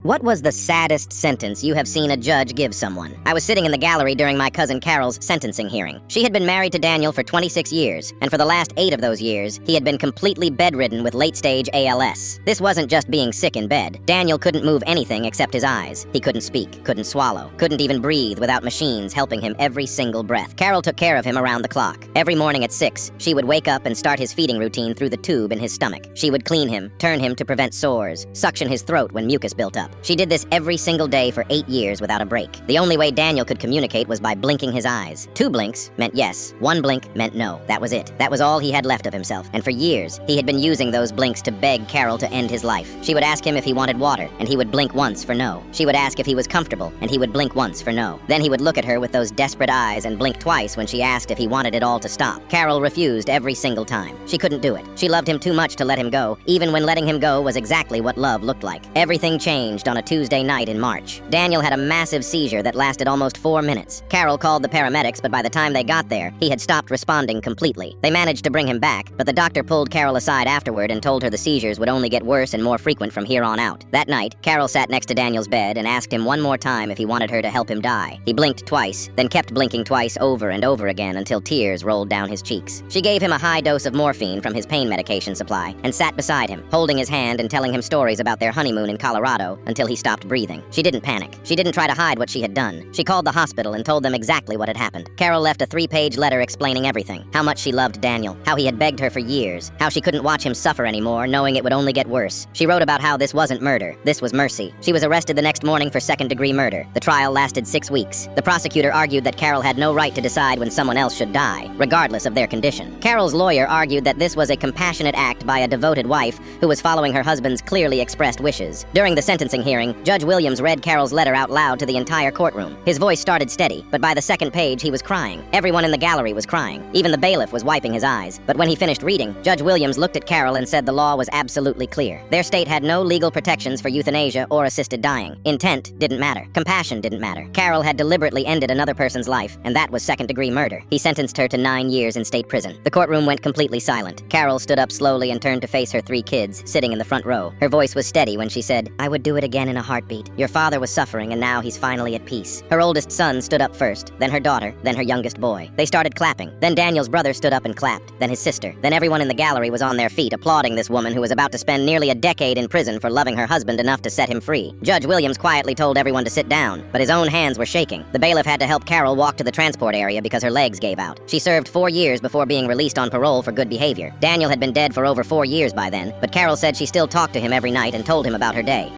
What was the saddest sentence you have seen a judge give someone? I was sitting in the gallery during my cousin Carol's sentencing hearing. She had been married to Daniel for 26 years, and for the last 8 of those years, he had been completely bedridden with late-stage ALS. This wasn't just being sick in bed. Daniel couldn't move anything except his eyes. He couldn't speak, couldn't swallow, couldn't even breathe without machines helping him every single breath. Carol took care of him around the clock. Every morning at 6, she would wake up and start his feeding routine through the tube in his stomach. She would clean him, turn him to prevent sores, suction his throat when mucus built up. She did this every single day for 8 years without a break. The only way Daniel could communicate was by blinking his eyes. 2 blinks meant yes, 1 blink meant no. That was it. That was all he had left of himself. And for years, he had been using those blinks to beg Carol to end his life. She would ask him if he wanted water, and he would blink once for no. She would ask if he was comfortable, and he would blink once for no. Then he would look at her with those desperate eyes and blink twice when she asked if he wanted it all to stop. Carol refused every single time. She couldn't do it. She loved him too much to let him go, even when letting him go was exactly what love looked like. Everything changed on a Tuesday night in March. Daniel had a massive seizure that lasted almost 4 minutes. Carol called the paramedics, but by the time they got there, he had stopped responding completely. They managed to bring him back, but the doctor pulled Carol aside afterward and told her the seizures would only get worse and more frequent from here on out. That night, Carol sat next to Daniel's bed and asked him one more time if he wanted her to help him die. He blinked twice, then kept blinking twice over and over again until tears rolled down his cheeks. She gave him a high dose of morphine from his pain medication supply and sat beside him, holding his hand and telling him stories about their honeymoon in Colorado until he stopped breathing. She didn't panic. She didn't try to hide what she had done. She called the hospital and told them exactly what had happened. Carol left a 3-page letter explaining everything. How much she loved Daniel, how he had begged her for years, how she couldn't watch him suffer anymore, knowing it would only get worse. She wrote about how this wasn't murder, this was mercy. She was arrested the next morning for second-degree murder. The trial lasted 6 weeks. The prosecutor argued that Carol had no right to decide when someone else should die, regardless of their condition. Carol's lawyer argued that this was a compassionate act by a devoted wife who was following her husband's clearly expressed wishes. During the sentencing hearing, Judge Williams read Carol's letter out loud to the entire courtroom. His voice started steady, but by the second page he was crying. Everyone in the gallery was crying. Even the bailiff was wiping his eyes. But when he finished reading, Judge Williams looked at Carol and said the law was absolutely clear. Their state had no legal protections for euthanasia or assisted dying. Intent didn't matter. Compassion didn't matter. Carol had deliberately ended another person's life, and that was second-degree murder. He sentenced her to 9 years in state prison. The courtroom went completely silent. Carol stood up slowly and turned to face her 3 kids, sitting in the front row. Her voice was steady when she said, "I would do it again in a heartbeat. Your father was suffering, and now he's finally at peace." Her oldest son stood up first, then her daughter, then her youngest boy. They started clapping. Then Daniel's brother stood up and clapped, then his sister. Then everyone in the gallery was on their feet applauding this woman who was about to spend nearly a decade in prison for loving her husband enough to set him free. Judge Williams quietly told everyone to sit down, but his own hands were shaking. The bailiff had to help Carol walk to the transport area because her legs gave out. She served 4 years before being released on parole for good behavior. Daniel had been dead for over 4 years by then, but Carol said she still talked to him every night and told him about her day.